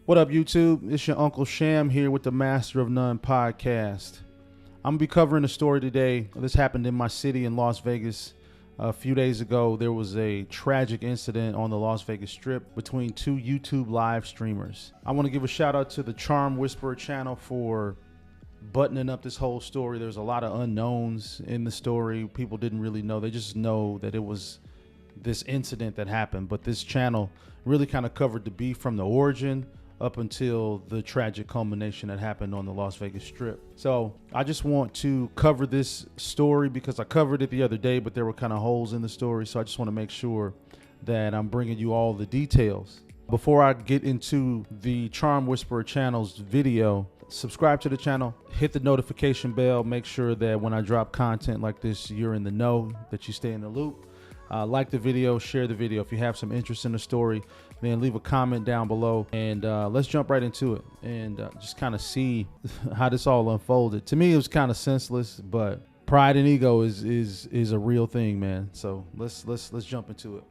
What up, YouTube? It's your Uncle Sham here with the Master of None podcast. I'm going to be covering a story today. This happened in my city in Las Vegas. A few days ago, there was a tragic incident on the Las Vegas Strip between two YouTube live streamers. I want to give a shout out to the Charm Whisperer channel for buttoning up this whole story. There's a lot of unknowns in the story. People didn't really know. They just know that it was this incident that happened. But this channel really kind of covered the beef from the origin up until the tragic culmination that happened on the Las Vegas Strip. So I just want to cover this story because I covered it the other day, but there were kind of holes in the story. So I just want to make sure that I'm bringing you all the details. Before I get into the Charm Whisperer channel's video, subscribe to the channel, hit the notification bell, make sure that when I drop content like this, you're in the know, that you stay in the loop. Like the video, share the video. If you have some interest in the story, then leave a comment down below, and let's jump right into it and just kind of see how this all unfolded. To me, it was kind of senseless, but pride and ego is a real thing, man. So let's jump into it.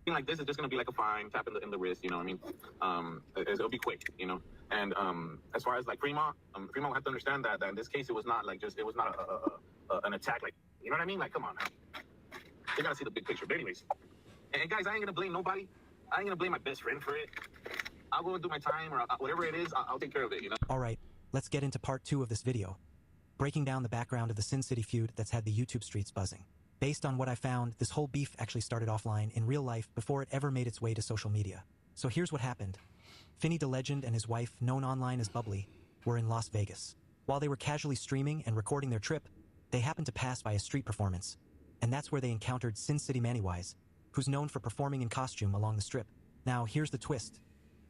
Like this is just gonna be like a fine tap in the wrist, you know what I mean? It'll be quick, you know. And as far as like Fremont will have to understand that in this case it was not like just an attack, like, you know what I mean? Like, come on now. They gotta see the big picture. But anyways, and guys, I ain't gonna blame nobody. I ain't gonna blame my best friend for it. I'll go and do my time, or whatever it is, I'll take care of it, you know. All right, let's get into part 2 of this video, breaking down the background of the Sin City feud that's had the YouTube streets buzzing. Based on what I found, this whole beef actually started offline in real life before it ever made its way to social media. So here's what happened. Finley the Legend and his wife, known online as Bubbly, were in Las Vegas. While they were casually streaming and recording their trip, they happened to pass by a street performance. And that's where they encountered Sin City Mannywise, who's known for performing in costume along the strip. Now, here's the twist.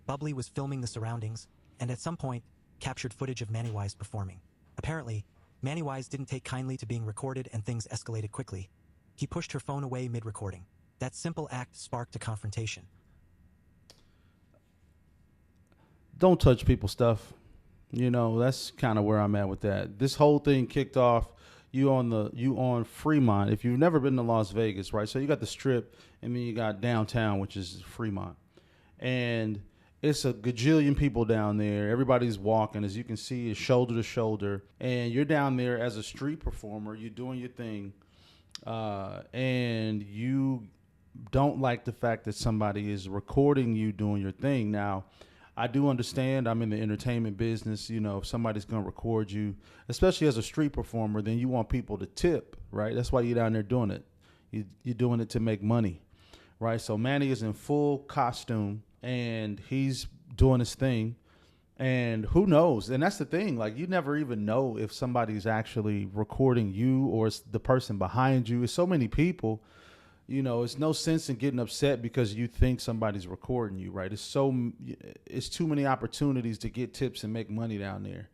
Bubbly was filming the surroundings, and at some point, captured footage of Mannywise performing. Apparently, Mannywise didn't take kindly to being recorded, and things escalated quickly. He pushed her phone away mid-recording. That simple act sparked a confrontation. Don't touch people's stuff. You know, that's kind of where I'm at with that. This whole thing kicked off, you on Fremont. If you've never been to Las Vegas, right? So you got the Strip, and then you got downtown, which is Fremont. And it's a gajillion people down there. Everybody's walking. As you can see, it's shoulder to shoulder. And you're down there as a street performer. You're doing your thing. And you don't like the fact that somebody is recording you doing your thing. Now, I do understand. I'm in the entertainment business. You know, if somebody's going to record you, especially as a street performer, then you want people to tip, right? That's why you're down there doing it. You're doing it to make money, right? So Manny is in full costume, and he's doing his thing. And who knows? And that's the thing. Like, you never even know if somebody's actually recording you or it's the person behind you. It's so many people, you know, it's no sense in getting upset because you think somebody's recording you, right? It's too many opportunities to get tips and make money down there.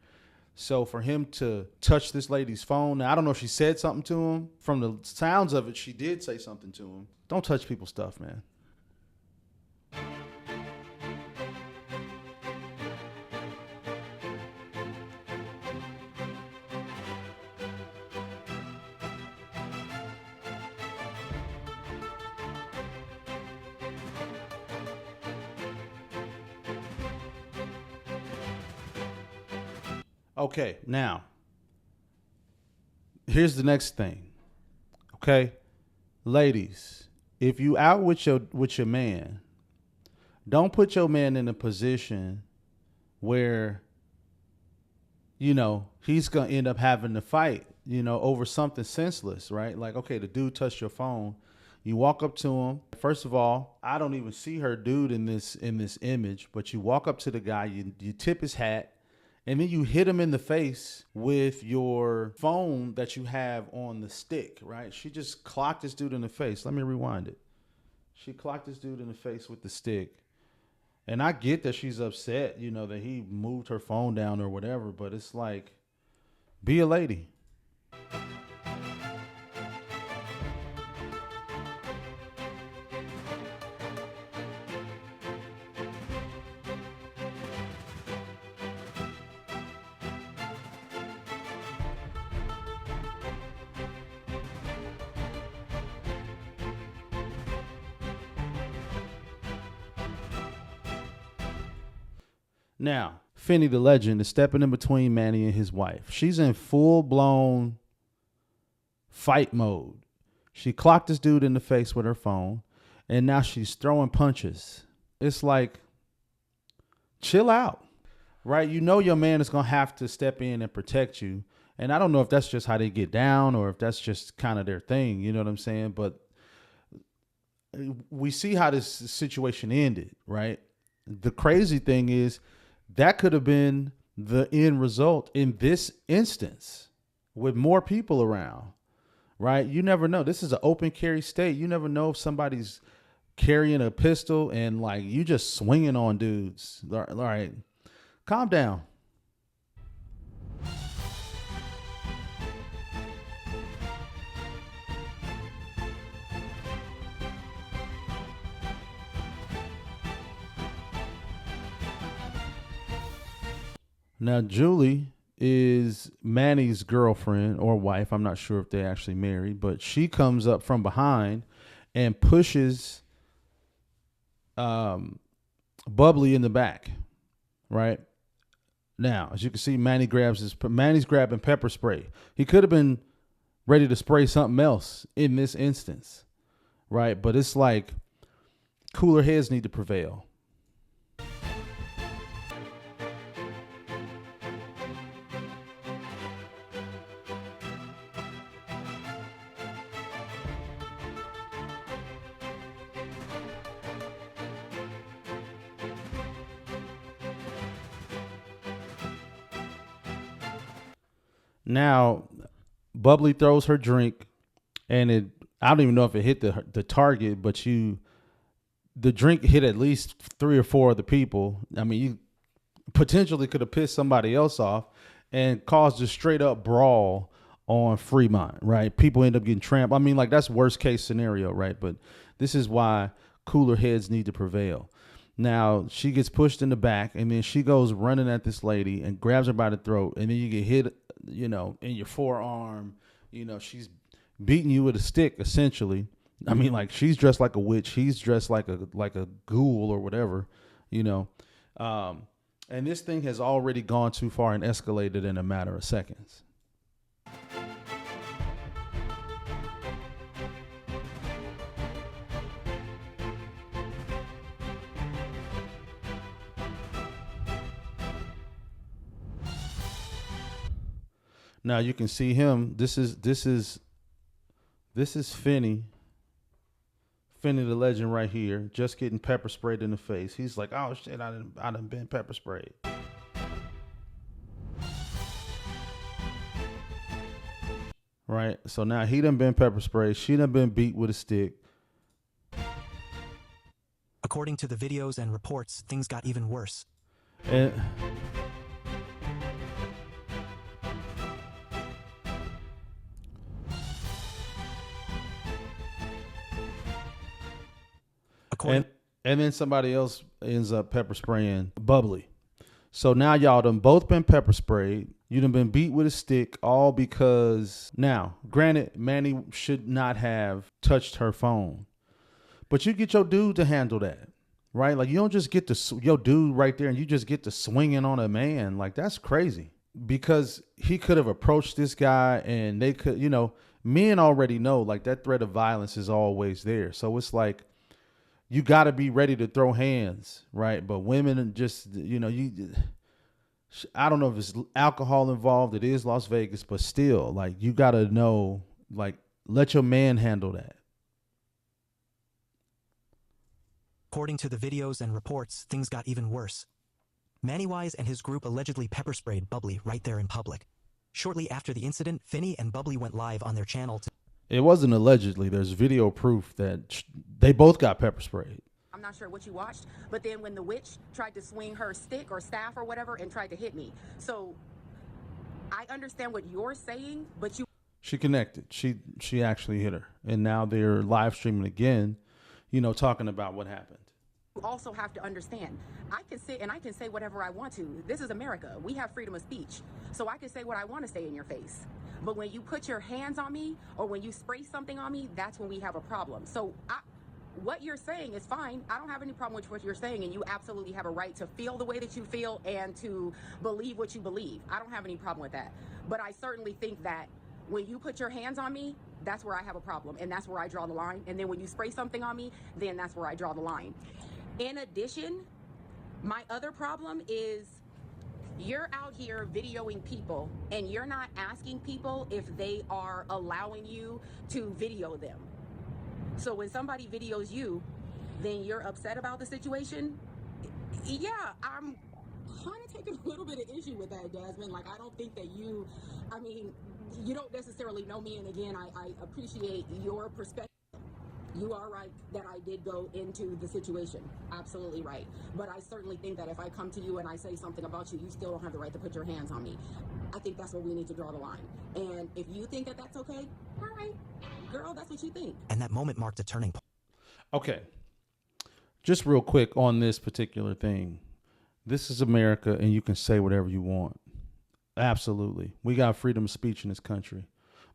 So for him to touch this lady's phone, now I don't know if she said something to him. From the sounds of it, she did say something to him. Don't touch people's stuff, man. Okay, now, here's the next thing. Okay, ladies, if you out with your man, don't put your man in a position where, you know, he's gonna end up having to fight, you know, over something senseless, right? Like, okay, the dude touched your phone. You walk up to him. First of all, I don't even see her dude in this image, but you walk up to the guy, you tip his hat. And then you hit him in the face with your phone that you have on the stick, right? She just clocked this dude in the face. Let me rewind it. She clocked this dude in the face with the stick. And I get that she's upset, you know, that he moved her phone down or whatever, but it's like, be a lady. Now, Finley the legend is stepping in between Manny and his wife. She's in full-blown fight mode. She clocked this dude in the face with her phone, and now she's throwing punches. It's like, chill out, right? You know your man is going to have to step in and protect you. And I don't know if that's just how they get down or if that's just kind of their thing. You know what I'm saying? But we see how this situation ended, right? The crazy thing is that could have been the end result in this instance with more people around, right? You never know. This is an open carry state. You never know if somebody's carrying a pistol and like you just swinging on dudes. All right, calm down. Now, Julie is Manny's girlfriend or wife. I'm not sure if they actually married, but she comes up from behind and pushes Bubbly in the back, right? Now, as you can see, Manny's grabbing pepper spray. He could have been ready to spray something else in this instance, right? But it's like cooler heads need to prevail. Now, Bubbly throws her drink, and I don't even know if it hit the target, but the drink hit at least 3 or 4 of the people. I mean, you potentially could have pissed somebody else off and caused a straight up brawl on Fremont, right? People end up getting trampled. I mean, like that's worst case scenario, right? But this is why cooler heads need to prevail. Now, she gets pushed in the back, and then she goes running at this lady and grabs her by the throat, and then you get hit, in your forearm. She's beating you with a stick, essentially. I mean, like, she's dressed like a witch. He's dressed like a ghoul or whatever, And this thing has already gone too far and escalated in a matter of seconds. Now you can see him. This is Finley the legend right here, just getting pepper sprayed in the face. He's like, oh shit, I done been pepper sprayed. Right. So now he done been pepper sprayed. She done been beat with a stick. According to the videos and reports, things got even worse. And And then somebody else ends up pepper spraying Bubbly. So now y'all done both been pepper sprayed. You done been beat with a stick, all because, now, granted, Manny should not have touched her phone. But you get your dude to handle that, right? Like, you don't just get your dude right there and you just get to swinging on a man. Like, that's crazy. Because he could have approached this guy and they could, men already know, like, that threat of violence is always there. So it's like, you got to be ready to throw hands, right? But women just, I don't know if it's alcohol involved. It is Las Vegas, but still, like, you got to know, like, let your man handle that. According to the videos and reports, things got even worse. Manny Wise and his group allegedly pepper sprayed Bubbly right there in public. Shortly after the incident, Finley and Bubbly went live on their channel to... It wasn't allegedly. There's video proof that they both got pepper sprayed. I'm not sure what you watched, but then when the witch tried to swing her stick or staff or whatever and tried to hit me. So I understand what you're saying, but she connected. She actually hit her. And now they're live streaming again, talking about what happened. You also have to understand, I can sit and I can say whatever I want to. This is America. We have freedom of speech. So I can say what I want to say in your face. But when you put your hands on me or when you spray something on me, that's when we have a problem. So what you're saying is fine. I don't have any problem with what you're saying, and you absolutely have a right to feel the way that you feel and to believe what you believe. I don't have any problem with that. But I certainly think that when you put your hands on me, that's where I have a problem, and that's where I draw the line. And then when you spray something on me, then that's where I draw the line. In addition, my other problem is you're out here videoing people, and you're not asking people if they are allowing you to video them. So when somebody videos you, then you're upset about the situation. Yeah, I'm kind of taking a little bit of issue with that, Jasmine. Like, I don't think that you, I mean, you don't necessarily know me, and again, I appreciate your perspective. You are right that I did go into the situation. Absolutely right. But I certainly think that if I come to you and I say something about you, you still don't have the right to put your hands on me. I think that's where we need to draw the line. And if you think that that's okay, all right, girl, that's what you think. And that moment marked a turning point. Okay. Just real quick on this particular thing. This is America, and you can say whatever you want. Absolutely. We got freedom of speech in this country.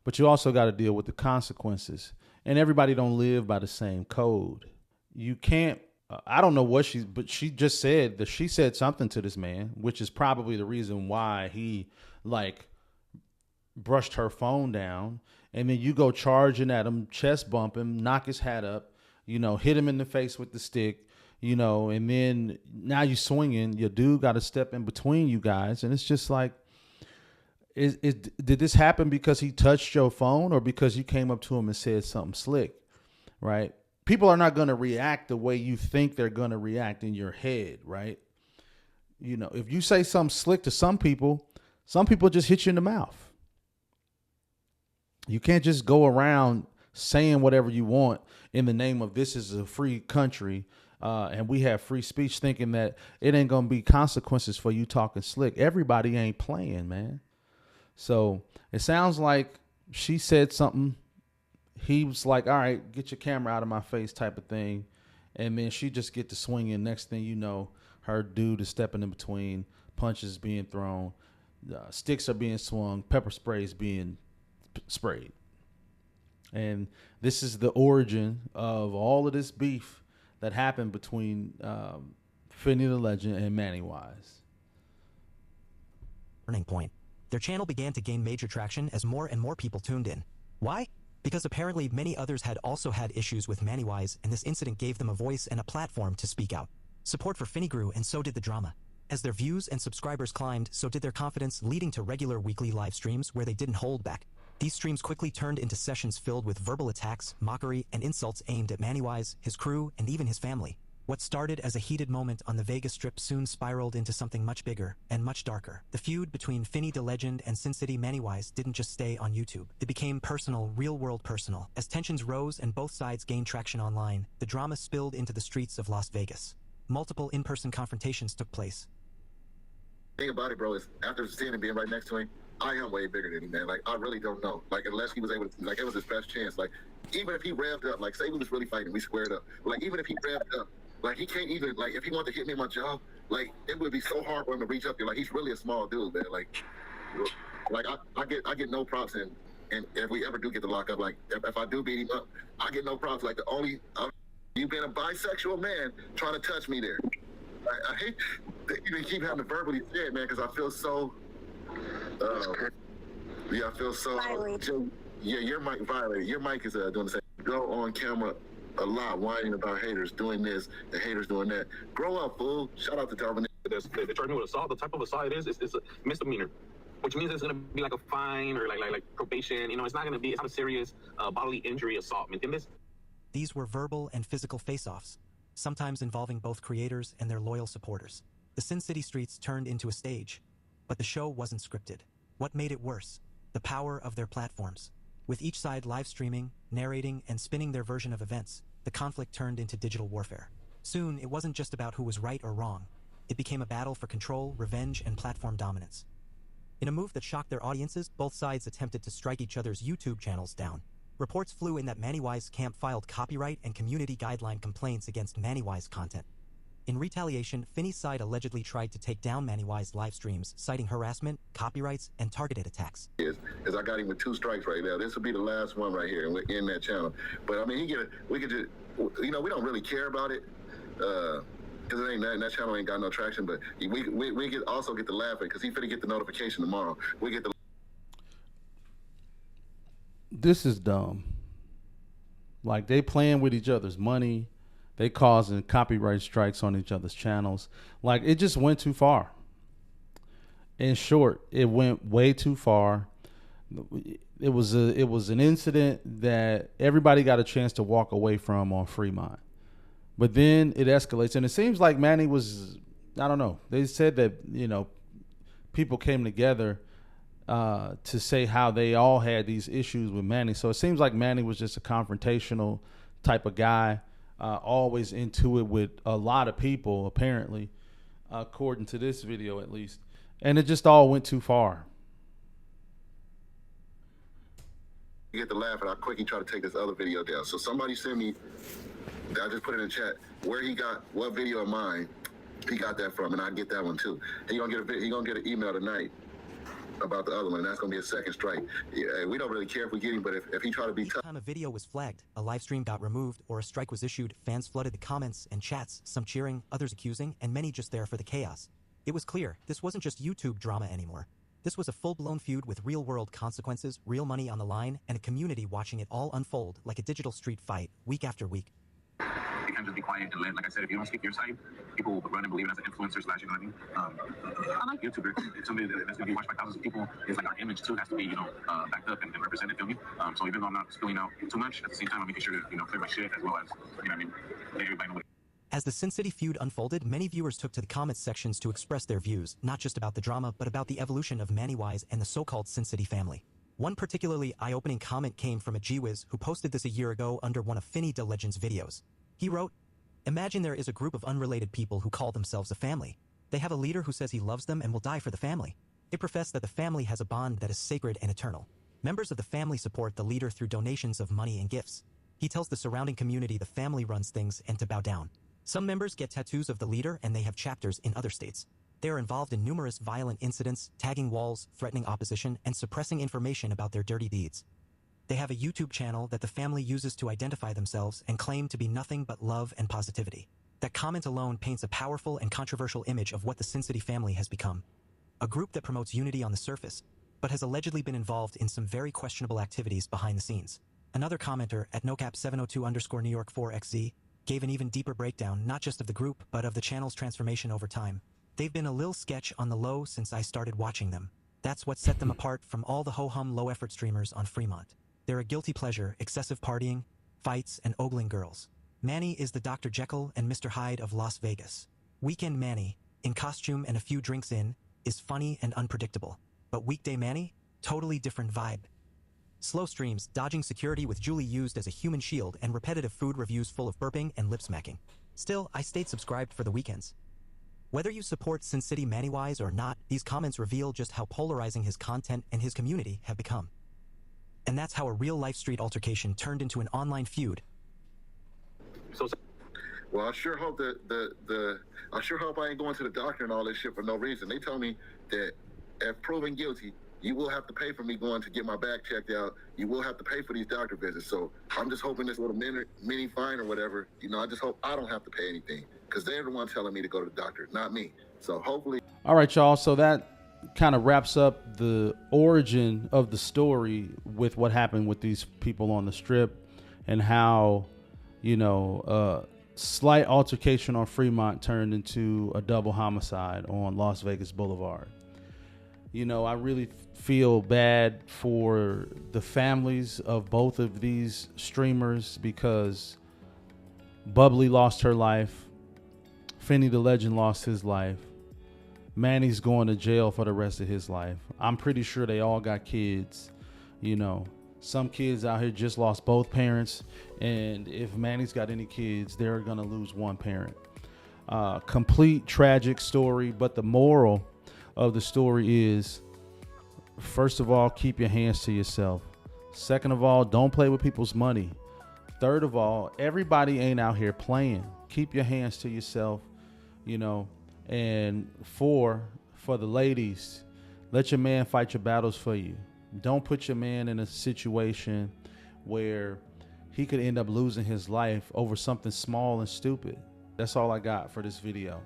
But you also got to deal with the consequences. And everybody don't live by the same code. You can't, I don't know what but she just said that she said something to this man, which is probably the reason why he like brushed her phone down. And then you go charging at him, chest bump him, knock his hat up, you know, hit him in the face with the stick, you know, and then now you swinging, your dude got to step in between you guys. And it's just like, did this happen because he touched your phone or because you came up to him and said something slick, right? People are not going to react the way you think they're going to react in your head, right? You know, if you say something slick to some people just hit you in the mouth. You can't just go around saying whatever you want in the name of this is a free country and we have free speech, thinking that it ain't going to be consequences for you talking slick. Everybody ain't playing, man. So it sounds like she said something. He was like, all right, get your camera out of my face type of thing. And then she just get to swinging. Next thing you know, her dude is stepping in between, punches being thrown, sticks are being swung, pepper sprays being sprayed. And this is the origin of all of this beef that happened between Finley the Legend and Manny Wise. Turning point. Their channel began to gain major traction as more and more people tuned in. Why? Because apparently many others had also had issues with Manny Wise, and this incident gave them a voice and a platform to speak out. Support for Finley grew, and so did the drama. As their views and subscribers climbed, so did their confidence, leading to regular weekly live streams where they didn't hold back. These streams quickly turned into sessions filled with verbal attacks, mockery, and insults aimed at Manny Wise, his crew, and even his family. What started as a heated moment on the Vegas Strip soon spiraled into something much bigger and much darker. The feud between Finley the Legend and Sin City Manny Wise didn't just stay on YouTube. It became personal, real-world personal. As tensions rose and both sides gained traction online, the drama spilled into the streets of Las Vegas. Multiple in-person confrontations took place. The thing about it, bro, is after seeing him being right next to him, I am way bigger than him, man. Like, I really don't know. Like, unless he was able to, like, it was his best chance. Like, even if he revved up, like, say we was really fighting, we squared up. Like, even if he revved up, like, he can't even, like, if he wanted to hit me in my jaw, like, it would be so hard for him to reach up here. Like, he's really a small dude, man. Like I get no props, and if we ever do get to lock up, like, if I do beat him up, I get no props. Like, the only, you being a bisexual man trying to touch me there. I hate that you keep having to verbally say it, man, because I feel so, I feel so, yeah, your mic violated. Your mic is doing the same. Go on camera a lot, whining about haters doing this, the haters doing that. Grow up, fool. Shout out to Darwin. They charge me with assault. The type of assault it is a misdemeanor, which means it's going to be like a fine or like probation. You know, it's not a serious bodily injury assault. ¿Me entiendes? These were verbal and physical face-offs, sometimes involving both creators and their loyal supporters. The Sin City streets turned into a stage, but the show wasn't scripted. What made it worse? The power of their platforms. With each side live streaming, narrating, and spinning their version of events, the conflict turned into digital warfare. Soon, it wasn't just about who was right or wrong. It became a battle for control, revenge, and platform dominance. In a move that shocked their audiences, both sides attempted to strike each other's YouTube channels down. Reports flew in that Manny Wise camp filed copyright and community guideline complaints against Manny Wise content. In retaliation, Finley's side allegedly tried to take down Manny Y's live streams, citing harassment, copyrights, and targeted attacks. Is I got him with 2 strikes right now. This will be the last one right here, and we're in that channel. But I mean, we could just, we don't really care about it, because it ain't that channel ain't got no traction. But we get also get the laughing because he finna get the notification tomorrow. We get the. This is dumb. Like, they playing with each other's money. They causing copyright strikes on each other's channels. Like, it just went too far. In short, it went way too far. It was an incident that everybody got a chance to walk away from on Fremont. But then it escalates, and it seems like Manny was, I don't know. They said that, you know, people came together to say how they all had these issues with Manny. So it seems like Manny was just a confrontational type of guy, always into it with a lot of people, apparently, according to this video at least. And it just all went too far. You get the laugh at how quick he tried to take this other video down. So somebody sent me, I just put it in the chat, where he got, what video of mine he got that from, and I get that one too. He gonna get an email tonight about the other one, and that's gonna be a second strike. Yeah, we don't really care if we get him, but if he try to be tough. Each time a video was flagged, a live stream got removed, or a strike was issued, fans flooded the comments and chats, some cheering, others accusing, and many just there for the chaos. It was clear, this wasn't just YouTube drama anymore. This was a full-blown feud with real-world consequences, real money on the line, and a community watching it all unfold like a digital street fight, week after week. You can't just be quiet and let, like I said, if you don't speak your side, people will run and believe it as an influencer slash, you know what I mean? I'm like YouTuber. It's somebody that's going to be watched by thousands of people. It's like our image too has to be, backed up and represented, feel me? So even though I'm not spilling out too much, at the same time, I'm making sure to, clear my shit as well as, you know what I mean? Let everybody know what. As the Sin City feud unfolded, many viewers took to the comments sections to express their views, not just about the drama, but about the evolution of Manny Y's and the so-called Sin City family. One particularly eye-opening comment came from a Gwiz who posted this a year ago under one of Finley the Legend's videos. He wrote, "Imagine there is a group of unrelated people who call themselves a family. They have a leader who says he loves them and will die for the family. They profess that the family has a bond that is sacred and eternal. Members of the family support the leader through donations of money and gifts. He tells the surrounding community the family runs things and to bow down. Some members get tattoos of the leader and they have chapters in other states. They are involved in numerous violent incidents, tagging walls, threatening opposition, and suppressing information about their dirty deeds. They have a YouTube channel that the family uses to identify themselves and claim to be nothing but love and positivity. That comment alone paints a powerful and controversial image of what the Sin City family has become. A group that promotes unity on the surface, but has allegedly been involved in some very questionable activities behind the scenes." Another commenter at nocap702_New York 4XZ gave an even deeper breakdown, not just of the group, but of the channel's transformation over time. "They've been a lil sketch on the low since I started watching them. That's what set them apart from all the ho-hum low-effort streamers on Fremont. They're a guilty pleasure, excessive partying, fights, and ogling girls. Manny is the Dr. Jekyll and Mr. Hyde of Las Vegas. Weekend Manny, in costume and a few drinks in, is funny and unpredictable. But weekday Manny, totally different vibe. Slow streams, dodging security with Julie used as a human shield, and repetitive food reviews full of burping and lip smacking. Still, I stayed subscribed for the weekends." Whether you support Sin City Manny Y's or not, these comments reveal just how polarizing his content and his community have become. And that's how a real-life street altercation turned into an online feud. Well, I sure hope I sure hope I ain't going to the doctor and all this shit for no reason. They told me that if proven guilty, you will have to pay for me going to get my back checked out. You will have to pay for these doctor visits. So I'm just hoping this little mini fine or whatever, I just hope I don't have to pay anything, because they're the ones telling me to go to the doctor, not me. So hopefully. All right, y'all. So that kind of wraps up the origin of the story with what happened with these people on the strip and how, slight altercation on Fremont turned into a double homicide on Las Vegas Boulevard. I really feel bad for the families of both of these streamers, because Bubbly lost her life. Finley the Legend lost his life. Manny's going to jail for the rest of his life. I'm pretty sure they all got kids. Some kids out here just lost both parents. And if Manny's got any kids, they're going to lose one parent. Complete tragic story. But the moral of the story is, first of all, keep your hands to yourself. Second of all, don't play with people's money. Third of all, everybody ain't out here playing. Keep your hands to yourself. you know. And for the ladies, let your man fight your battles for you. Don't put your man in a situation where he could end up losing his life over something small and stupid. That's all I got for this video.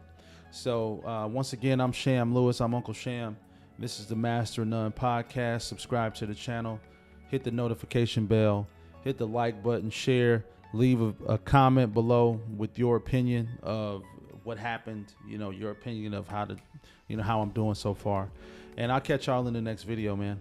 So once again, I'm Sham Lewis. I'm Uncle Sham. This is the Master of None podcast. Subscribe to the channel. Hit the notification bell. Hit the like button. Share. Leave a comment below with your opinion of what happened. You know, your opinion of how I'm doing so far. And I'll catch y'all in the next video, man.